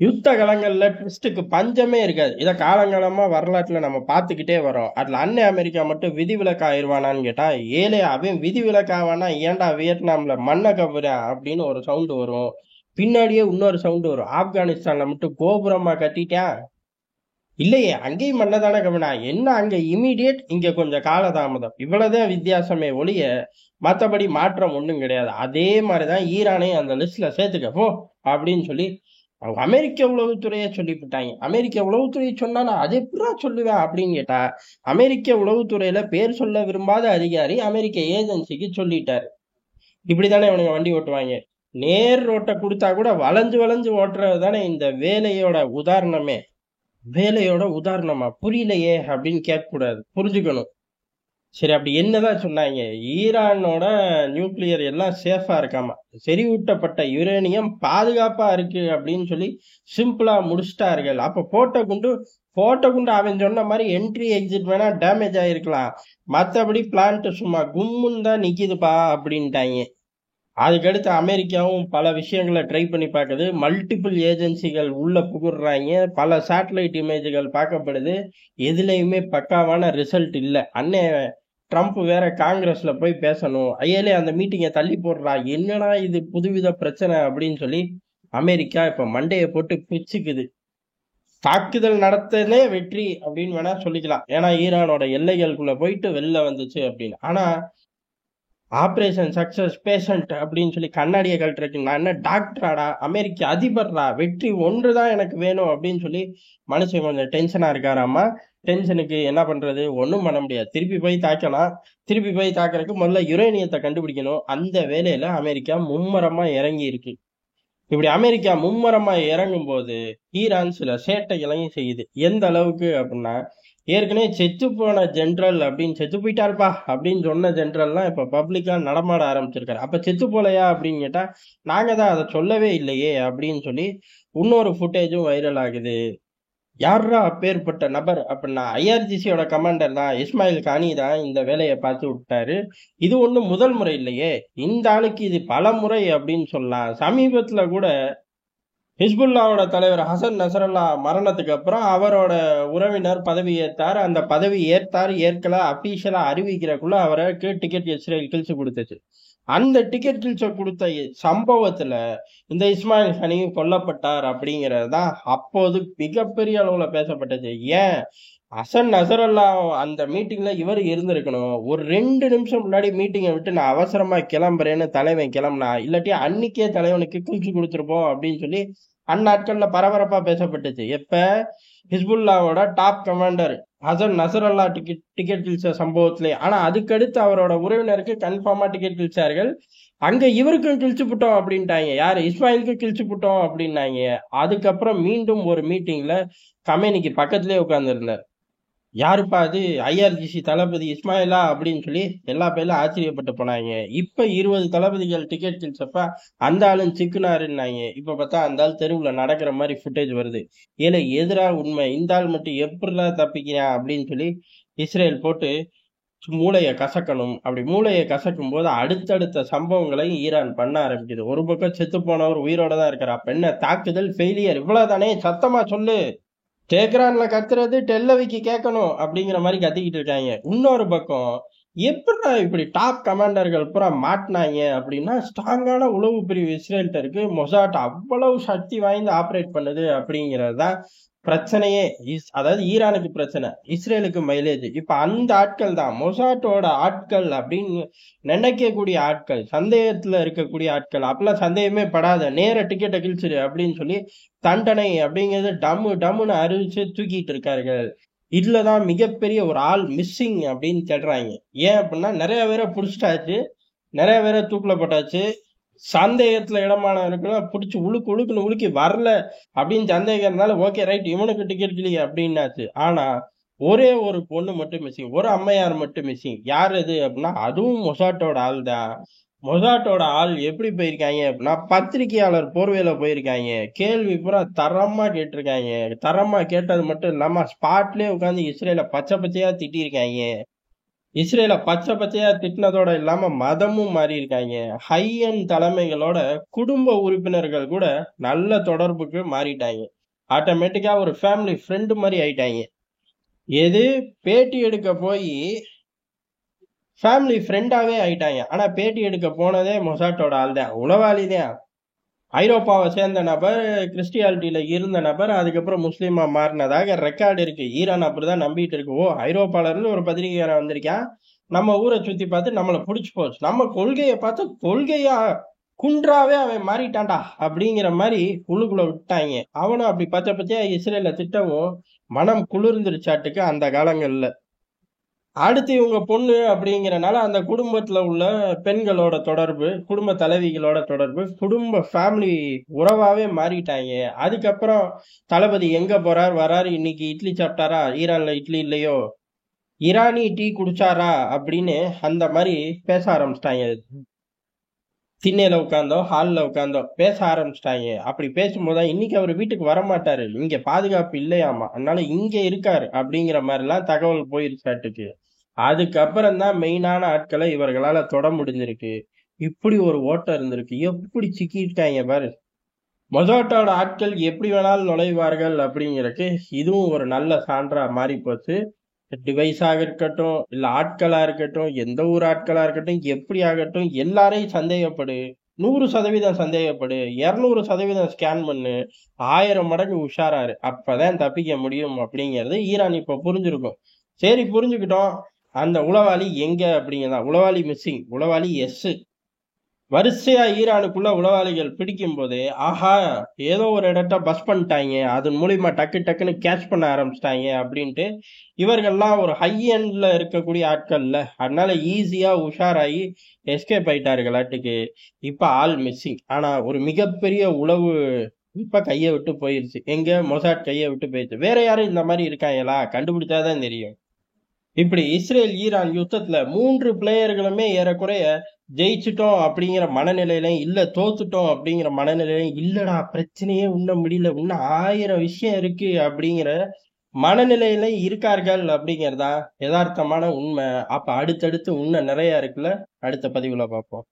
யுத்த களங்கள்ல ட்விஸ்டுக்கு பஞ்சமே இருக்காது. இத காலங்காலமா வரலாற்றுல நம்ம பார்த்துக்கிட்டே வரோம். அதுல அண்ணன் அமெரிக்கா மட்டும் விதிவிலக்கு ஆயிருவானான்னு கேட்டா, ஏலே அவன் விதிவிலக்கு ஆவானா, ஏன்டா வியட்நாம்ல மண்ண கவ்வுற அப்படின்னு ஒரு சவுண்ட் வரும். பின்னாடியே இன்னொரு சவுண்ட் வரும். ஆப்கானிஸ்தான்ல மட்டும் கோபுரமா கட்டிட்டான். இல்லையே, அங்கேயும் மண்ண தானே கவ்வினா. என்ன அங்க இமிடியேட், இங்க கொஞ்சம் காலதாமதம். இவ்வளவுதான் வித்தியாசமே ஒழிய, மத்தபடி மாற்றம் ஒண்ணும் கிடையாது. அதே மாதிரிதான் ஈரானையும் அந்த லிஸ்ட்ல சேர்த்துக்க போ அப்படின்னு சொல்லி அவங்க அமெரிக்க உளவுத்துறையே சொல்லிவிட்டாங்க. அமெரிக்க உளவுத்துறை சொன்னா நான் அது எப்படிடா சொல்லுவேன் அப்படின்னு கேட்டா, அமெரிக்க உளவுத்துறையில பேர் சொல்ல விரும்பாத அதிகாரி அமெரிக்க ஏஜென்சிக்கு சொல்லிட்டாரு. இப்படித்தானே இவனுங்க வண்டி ஓட்டுவாங்க. நேர் ரோட்டை கொடுத்தா கூட வளைஞ்சு வளைஞ்சு ஓட்டுறது தானே இந்த வேலையோட உதாரணமே. வேலையோட உதாரணமா புரியலையே அப்படின்னு கேட்க கூடாது, புரிஞ்சுக்கணும். சரி, அப்படி என்னதான் சொன்னாங்க? ஈரானோட நியூக்ளியர் எல்லாம் சேஃபா இருக்காமா, செறிவூட்டப்பட்ட யுரேனியம் பாதுகாப்பா இருக்கு அப்படின்னு சொல்லி சிம்பிளா முடிச்சிட்டார்கள். அப்ப போட்ட குண்டு அவன் சொன்ன மாதிரி என்ட்ரி எக்ஸிட் வேணா டேமேஜ் ஆயிருக்கலாம், மத்தபடி பிளான்ட் சும்மா கும்முன்னு தான் நிக்குதுப்பா அப்படின்ட்டாங்க. அதுக்கடுத்து அமெரிக்காவும் பல விஷயங்களை ட்ரை பண்ணி பார்க்குது. மல்டிபிள் ஏஜென்சிகள் உள்ள புகுறாங்க. பல சேட்டலைட் இமேஜ்கள் பார்க்கப்படுது. எதுலையுமே பக்காவான ரிசல்ட் இல்லை. அண்ணன் ட்ரம்ப் வேற காங்கிரஸ்ல போய் பேசணும், ஐயாலே அந்த மீட்டிங்கை தள்ளி போடுறா, என்னடா இது புதுவித பிரச்சனை அப்படின்னு சொல்லி அமெரிக்கா இப்ப மண்டையை போட்டு பிச்சுக்குது. தாக்குதல் நடத்ததே வெற்றி அப்படின்னு வேணா சொல்லிக்கலாம். ஏன்னா ஈரானோட எல்லைகளுக்குள்ள போயிட்டு வெளில வந்துச்சு அப்படின்னு. ஆனா ஆபரேஷன் சக்சஸ் பேஷண்ட் அப்படின்னு சொல்லி கண்ணாடியை கழட்டுறதுக்கு நான் என்ன டாக்டராடா, அமெரிக்க அதிபர்ரா, வெற்றி ஒன்றுதான் எனக்கு வேணும் அப்படின்னு சொல்லி மனுஷன் கொஞ்சம் டென்ஷனா இருக்காராமா. டென்ஷனுக்கு என்ன பண்றது, ஒன்றும் பண்ண முடியாது. திருப்பி போய் தாக்கலாம். திருப்பி போய் தாக்குறதுக்கு முதல்ல யுரேனியத்தை கண்டுபிடிக்கணும். அந்த வேலையில அமெரிக்கா மும்மரமா இறங்கி இருக்கு. இப்படி அமெரிக்கா மும்மரமா இறங்கும் போது ஈரான் சில சேட்டைகளையும் செய்யுது. எந்த அளவுக்கு அப்படின்னா, ஏற்கனவே செத்து போன ஜெனரல் அப்படின்னு செத்து போயிட்டாருப்பா அப்படின்னு சொன்ன ஜெனரல்லாம் இப்ப பப்ளிக்கா நடமாட ஆரம்பிச்சிருக்காரு. அப்ப செத்து போலையா அப்படின்னு கேட்டா, நாங்க தான் அதை சொல்லவே இல்லையே அப்படின்னு சொல்லி இன்னொரு ஃபுட்டேஜும் வைரல் ஆகுது. யாரா அப்பேற்பட்ட நபர் அப்படின்னா, ஐஆர்ஜிசியோட கமாண்டர் தான், இஸ்மாயில் கானி தான் இந்த வேலையை பார்த்து விட்டாரு. இது ஒண்ணும் முதல் முறை இல்லையே, இந்த ஆளுக்கு இது பல முறை அப்படின்னு சொல்லலாம். சமீபத்துல கூட ஹிஸ்புல்லாவோட தலைவர் ஹசன் நசரல்லா மரணத்துக்கு அப்புறம் அவரோட உறவினர் பதவி ஏற்றார். அந்த பதவி ஏற்கல அபிஷியலா அறிவிக்கிறக்குள்ள அவருக்கு டிக்கெட் இஸ்ரேல் கிழிச்சு கொடுத்துச்சு. அந்த டிக்கெட் கிழிச்ச கொடுத்த சம்பவத்துல இந்த இஸ்மாயில் ஹனியும் கொல்லப்பட்டார் அப்படிங்கிறது தான் அப்போது மிகப்பெரிய அளவுல பேசப்பட்டது. ஏன், ஹசன் நசரல்லா அந்த மீட்டிங்ல இவர் இருந்திருக்கணும். ஒரு 2 நிமிஷம் முன்னாடி மீட்டிங்கை விட்டு நான் அவசரமா கிளம்புறேன்னு தலைவன் கிளம்புனா, இல்லாட்டி அன்னைக்கே தலைவனுக்கு கிழிச்சு கொடுத்துருப்போம் அப்படின்னு சொல்லி அந்நாட்கள்ல பரபரப்பா பேசப்பட்டுச்சு. எப்ப ஹிஸ்புல்லாவோட top commander Hassan Nasrallah ticket கிழிச்ச சம்பவத்திலே. ஆனா அதுக்கடுத்து அவரோட உறவினருக்கு கன்ஃபார்மா டிக்கெட் கிழிச்சார்கள். அங்க இவருக்கும் கிழிச்சு புட்டோம் அப்படின்ட்டாங்க. யாரு, இஸ்மாயிலுக்கு கிழிச்சு புட்டோம் அப்படின்னாங்க. அதுக்கப்புறம் மீண்டும் ஒரு மீட்டிங்ல கமேனிக்கு பக்கத்திலே உட்கார்ந்து இருந்தார். யாருப்பா அது, ஐஆர்ஜிசி தளபதி இஸ்மாயிலா அப்படின்னு சொல்லி எல்லா பேரும் ஆச்சரியப்பட்டு போனாங்க. இப்ப 20 தளபதிகள் டிக்கெட் கிழிச்சப்ப அந்த ஆளும் சிக்குனாருன்னாங்க. இப்ப பார்த்தா அந்த ஆள் தெருவுல நடக்கிற மாதிரி ஃபுட்டேஜ் வருது. ஏல எதிரா உண்மை, இந்த ஆள் மட்டும் எப்படிலாம் தப்பிக்கிறான் அப்படின்னு சொல்லி இஸ்ரேல் போட்டு மூளையை கசக்கணும். அப்படி மூளையை கசக்கும் போது அடுத்தடுத்த சம்பவங்களை ஈரான் பண்ண ஆரம்பிக்குது. ஒரு பக்கம் செத்து போனவர் உயிரோட தான் இருக்கிறா. அப்ப என்ன, தாக்குதல் ஃபெயிலியர், இவ்வளவுதானே, சத்தமா சொல்லு, டெஹ்ரான்ல கத்துறது டெல்லவிக்கு கேட்கணும் அப்படிங்கிற மாதிரி கத்திக்கிட்டு இருக்காங்க. இன்னொரு பக்கம் எப்படிடா இப்படி டாப் கமாண்டர்கள் பூரா மாட்டினாங்க அப்படின்னா, ஸ்ட்ராங்கான உளவு பிரிவு இஸ்ரேல்கிட்ட இருக்கு. மொசாட் அவ்வளவு சக்தி வாய்ந்து ஆப்ரேட் பண்ணுது அப்படிங்கிறது தான் பிரச்சனையே. அதாவது ஈரானுக்கு பிரச்சனை, இஸ்ரேலுக்கு மைலேஜ். இப்ப அந்த ஆட்கள் தான் மொசாட்டோட ஆட்கள் அப்படின்னு நினைக்கக்கூடிய ஆட்கள், சந்தேகத்துல இருக்கக்கூடிய ஆட்கள். அப்பெல்லாம் சந்தேகமே படாத, நேர டிக்கெட்டை கிழிச்சிரு அப்படின்னு சொல்லி தண்டனை அப்படிங்கிறது டம்மு டம்முன்னு அறிவிச்சு தூக்கிட்டு இருக்கார்கள். இதுலதான் மிகப்பெரிய ஒரு ஆள் மிஸ்ஸிங் அப்படின்னு தேடுறாங்க. ஏன் அப்படின்னா, நிறைய பேரை புடிச்சிட்டாச்சு, நிறைய பேரை தூக்கில போட்டாச்சு. சந்தேகத்துல இடமானவருக்குலாம் பிடிச்சி உழுக்குன்னு உலுக்கி வரல அப்படின்னு சந்தேகம் இருந்தாலும் ஓகே ரைட், இவனுக்கு டிக்கெட் கிளிய அப்படின்னாச்சு. ஆனா ஒரே ஒரு பொண்ணு மட்டும் மிஸ்ஸிங், ஒரு அம்மையார் மட்டும் மிஸ்ஸிங். யார் அது அப்படின்னா, அதுவும் மொசாட்டோட ஆள் தான். மொசாட்டோட ஆள் எப்படி போயிருக்காங்க அப்படின்னா, பத்திரிகையாளர் போர்வையில போயிருக்காங்க. கேள்வி பூரா தரமா கேட்டிருக்காங்க. தரமா கேட்டது மட்டும் இல்லாம ஸ்பாட்லயே உட்காந்து இஸ்ரேல பச்சை பச்சையா திட்டிருக்காங்க. இஸ்ரேல பச்சை பச்சையா திட்டினதோட இல்லாம மதமும் மாறி இருக்காங்க. ஹை அண்ட் தலைமைகளோட குடும்ப உறுப்பினர்கள் கூட நல்ல தொடர்புக்கு மாறிட்டாங்க. ஆட்டோமேட்டிக்கா ஒரு ஃபேமிலி ஃப்ரெண்டு மாதிரி ஆயிட்டாங்க. எது பேட்டி எடுக்க போய் ஃபேமிலி ஃப்ரெண்டாவே ஆயிட்டாங்க. ஆனா பேட்டி எடுக்க போனதே மொசாட்டோட ஆள் தான், உளவாளி தான். ஐரோப்பாவை சேர்ந்த நபர், கிறிஸ்டியானிட்டியில இருந்த நபர், அதுக்கப்புறம் முஸ்லீமா மாறினதாக ரெக்கார்டு இருக்கு. ஈரான் அப்படிதான் நம்பிட்டு இருக்கு. ஓ, ஐரோப்பால இருந்து ஒரு பத்திரிகையாளர் வந்திருக்கான், நம்ம ஊரை சுத்தி பார்த்து நம்மளை பிடிச்சு போச்சு, நம்ம கொள்கையை பார்த்து கொள்கையா குன்றாவே அவன் மாறிட்டான்டா அப்படிங்கிற மாதிரி உள்ளுக்குள்ள விட்டாங்க. அவனும் அப்படி பச்சை பச்சையா இஸ்ரேல திட்டவும் மனம் குளிர்ந்துருச்சாட்டுக்கு அந்த காலங்கள்ல. அடுத்து இவங்க பொண்ணு அப்படிங்கறனால அந்த குடும்பத்துல உள்ள பெண்களோட தொடர்பு, குடும்ப தலைவிகளோட தொடர்பு, குடும்ப ஃபேமிலி உறவாவே மாறிட்டாங்க. அதுக்கப்புறம் தளபதி எங்க போறார் வராரு, இன்னைக்கு இட்லி சாப்பிட்டாரா, ஈரான்ல இட்லி இல்லையோ, ஈரானி டீ குடிச்சாரா அப்படின்னு அந்த மாதிரி பேச ஆரம்பிச்சிட்டாங்க. திண்ணையில உட்காந்தோ ஹால்ல உட்காந்தோ பேச ஆரம்பிச்சிட்டாங்க. அப்படி பேசும்போதுதான் இன்னைக்கு அவர் வீட்டுக்கு வரமாட்டாரு, இங்க பாதுகாப்பு இல்லையாமா, அதனால இங்க இருக்காரு அப்படிங்கிற மாதிரி எல்லாம் தகவல் போயிருச்சாட்டுக்கு. அதுக்கப்புறம் தான் மெயினான ஆட்களை இவர்களால தொட முடிஞ்சிருக்கு. இப்படி ஒரு ஓட்டம் இருந்திருக்கு. எப்படி சிக்கிட்டாங்க பாரு. மொசாட்டோட ஆட்கள் எப்படி வேணாலும் நுழைவார்கள் அப்படிங்கிறதுக்கு இதுவும் ஒரு நல்ல சான்றா மாறி போச்சு. டிவைஸாக இருக்கட்டும், இல்ல ஆட்களா இருக்கட்டும், எந்த ஊர் ஆட்களா இருக்கட்டும், எப்படி ஆகட்டும், எல்லாரையும் சந்தேகப்படு, 100% சந்தேகப்படு, 200% ஸ்கேன் பண்ணு, 1000 மடங்கு உஷாராரு, அப்பதான் தப்பிக்க முடியும் அப்படிங்கிறது ஈரான் இப்ப புரிஞ்சிருக்கும். சரி, புரிஞ்சுக்கிட்டோம். அந்த உளவாளி எங்க அப்படிங்கிறதா, உளவாளி மிஸ்ஸிங், உளவாளி எஸ். வரிசையா ஈரானுக்குள்ள உளவாளிகள் பிடிக்கும் போது, ஆஹா, ஏதோ ஒரு இடத்த பஸ் பண்ணிட்டாங்க, அதன் மூலியமா டக்கு டக்குன்னு கேட்ச் பண்ண ஆரம்பிச்சிட்டாங்க அப்படின்ட்டு இவர்கள்லாம் ஒரு ஹை எண்ட்ல இருக்கக்கூடிய ஆட்கள்ல, அதனால ஈஸியா உஷாராகி எஸ்கேப் ஆயிட்டார்களாட்டுக்கு. இப்ப ஆள் மிஸ்ஸிங். ஆனா ஒரு மிகப்பெரிய உளவு இப்ப கையை விட்டு போயிருச்சு. எங்க, மொசாட் கையை விட்டு போயிருச்சு. வேற யாரும் இந்த மாதிரி இருக்காங்களா, கண்டுபிடிச்சாதான் தெரியும். இப்படி இஸ்ரேல் ஈரான் யுத்தத்துல 3 பிளேயர்களுமே ஏறக்குறைய ஜெயிச்சுட்டோம் அப்படிங்கிற மனநிலையிலையும் இல்ல, தோத்துட்டோம் அப்படிங்கிற மனநிலையிலையும் இல்லடா, பிரச்சனையே இன்னும் முடியல, இன்னும் 1000 விஷயம் இருக்கு அப்படிங்கிற மனநிலையில இருக்கார்கள் அப்படிங்கறதா யதார்த்தமான உண்மை. அப்ப அடுத்தடுத்து இன்னும் நிறைய இருக்குல்ல. அடுத்த பதிவுல பார்ப்போம்.